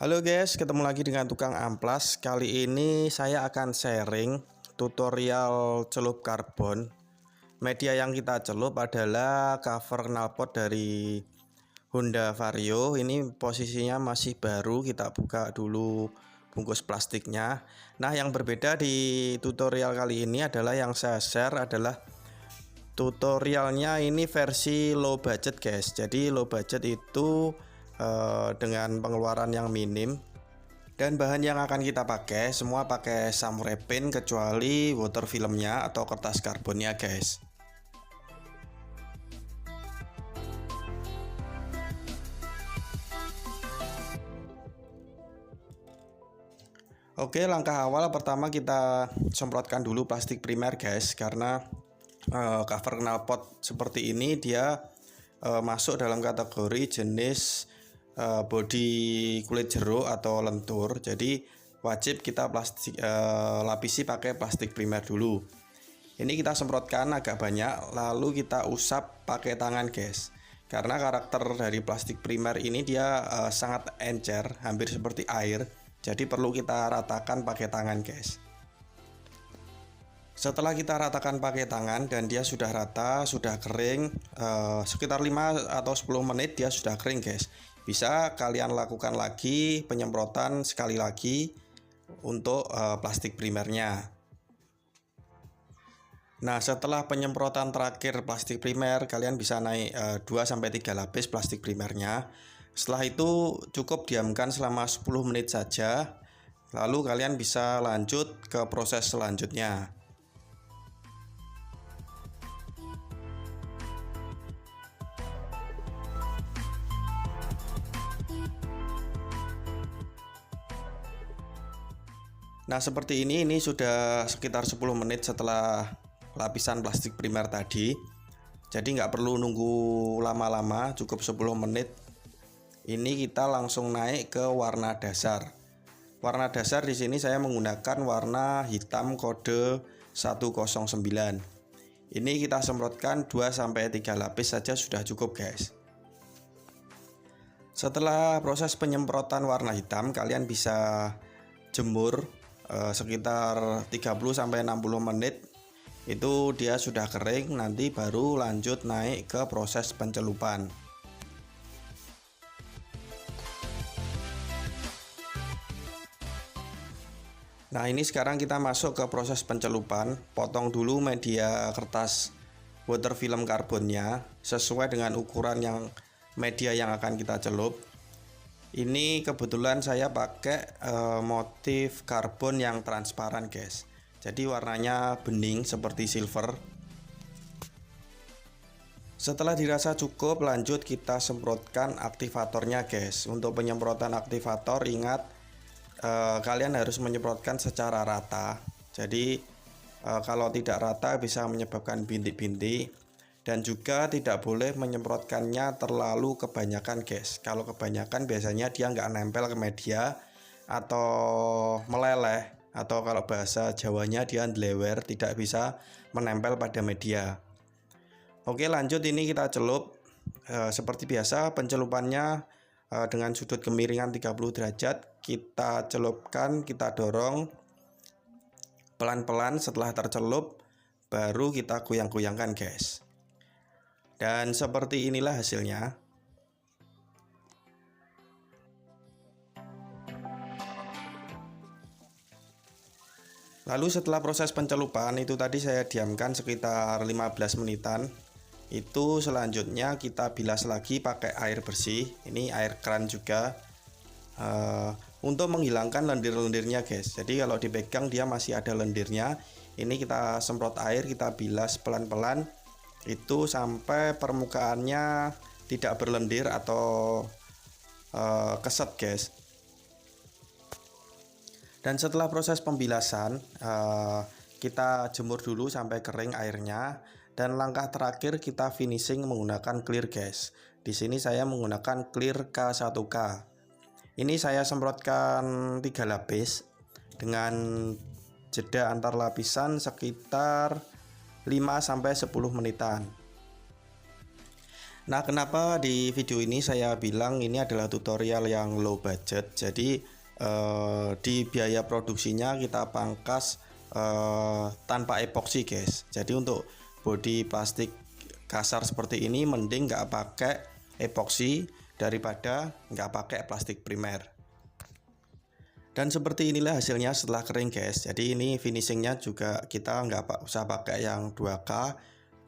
Halo guys, ketemu lagi dengan tukang amplas. Kali ini saya akan sharing tutorial celup karbon. Media yang kita celup adalah cover knalpot dari Honda Vario. Ini posisinya masih baru, kita buka dulu bungkus plastiknya. Nah, yang berbeda di tutorial kali ini adalah yang saya share adalah tutorialnya ini versi low budget guys. Jadi low budget itu dengan pengeluaran yang minim, dan bahan yang akan kita pakai semua pakai samurai paint kecuali water filmnya atau kertas karbonnya guys. Oke, langkah awal pertama kita semprotkan dulu plastik primer guys, karena cover knalpot seperti ini dia masuk dalam kategori jenis bodi kulit jeruk atau lentur. Jadi wajib kita lapisi pakai plastik primer dulu. Ini kita semprotkan agak banyak, lalu kita usap pakai tangan guys, karena karakter dari plastik primer ini dia sangat encer, hampir seperti air. Jadi perlu kita ratakan pakai tangan guys. Setelah kita ratakan pakai tangan dan dia sudah rata, sudah kering, sekitar 5 atau 10 menit dia sudah kering guys. Bisa kalian lakukan lagi penyemprotan sekali lagi untuk plastik primernya. Nah, setelah penyemprotan terakhir plastik primer, kalian bisa naik 2-3 lapis plastik primernya. Setelah itu cukup diamkan selama 10 menit saja. Lalu kalian bisa lanjut ke proses selanjutnya. Nah, seperti ini sudah sekitar 10 menit setelah lapisan plastik primer tadi. Jadi nggak perlu nunggu lama-lama, cukup 10 menit. Ini kita langsung naik ke warna dasar. Warna dasar di sini saya menggunakan warna hitam kode 109. Ini kita semprotkan 2-3 lapis saja sudah cukup guys. Setelah proses penyemprotan warna hitam, kalian bisa jemur sekitar 30-60 menit. Itu dia sudah kering, nanti baru lanjut naik ke proses pencelupan. Nah, ini sekarang kita masuk ke proses pencelupan. Potong dulu media kertas water film karbonnya sesuai dengan ukuran media yang akan kita celup. Ini kebetulan saya pakai motif karbon yang transparan guys. Jadi warnanya bening seperti silver. Setelah dirasa cukup, lanjut kita semprotkan aktivatornya guys. Untuk penyemprotan aktivator ingat kalian harus menyemprotkan secara rata. Jadi kalau tidak rata bisa menyebabkan bintik-bintik. Dan juga tidak boleh menyemprotkannya terlalu kebanyakan guys. Kalau kebanyakan biasanya dia nggak nempel ke media atau meleleh, atau kalau bahasa Jawanya dia ndlewer, tidak bisa menempel pada media. Oke, lanjut ini kita celup. Seperti biasa pencelupannya dengan sudut kemiringan 30 derajat. Kita celupkan, kita dorong pelan-pelan. Setelah tercelup baru kita goyang-goyangkan guys. Dan seperti inilah hasilnya. Lalu setelah proses pencelupan itu tadi saya diamkan sekitar 15 menitan. Itu selanjutnya kita bilas lagi pakai air bersih. Ini air keran juga, untuk menghilangkan lendir-lendirnya guys. Jadi kalau dipegang dia masih ada lendirnya. Ini kita semprot air, kita bilas pelan-pelan itu sampai permukaannya tidak berlendir atau keset guys. Dan setelah proses pembilasan kita jemur dulu sampai kering airnya. Dan langkah terakhir kita finishing menggunakan clear guys. Di sini saya menggunakan clear K1K. Ini saya semprotkan 3 lapis dengan jeda antar lapisan sekitar 5-10 menitan. Nah, kenapa di video ini saya bilang ini adalah tutorial yang low budget? Jadi di biaya produksinya kita pangkas tanpa epoksi guys. Jadi untuk bodi plastik kasar seperti ini mending nggak pakai epoksi daripada nggak pakai plastik primer. Dan seperti inilah hasilnya setelah kering guys. Jadi ini finishingnya juga kita nggak usah pakai yang 2K,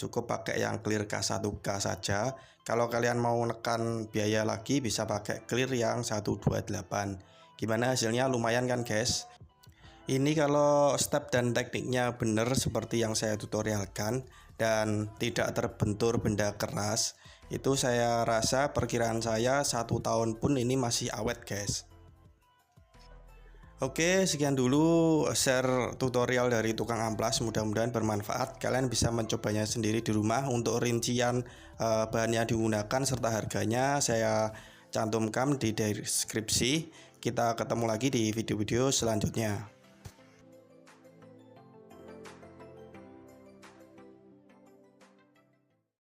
cukup pakai yang clear K1K saja. Kalau kalian mau menekan biaya lagi bisa pakai clear yang 128. Gimana hasilnya, lumayan kan guys? Ini kalau step dan tekniknya benar seperti yang saya tutorialkan dan tidak terbentur benda keras, itu saya rasa perkiraan saya 1 tahun pun ini masih awet guys. Oke, sekian dulu share tutorial dari tukang amplas, mudah-mudahan bermanfaat. Kalian bisa mencobanya sendiri di rumah. Untuk rincian bahan yang digunakan serta harganya saya cantumkan di deskripsi. Kita ketemu lagi di video-video selanjutnya.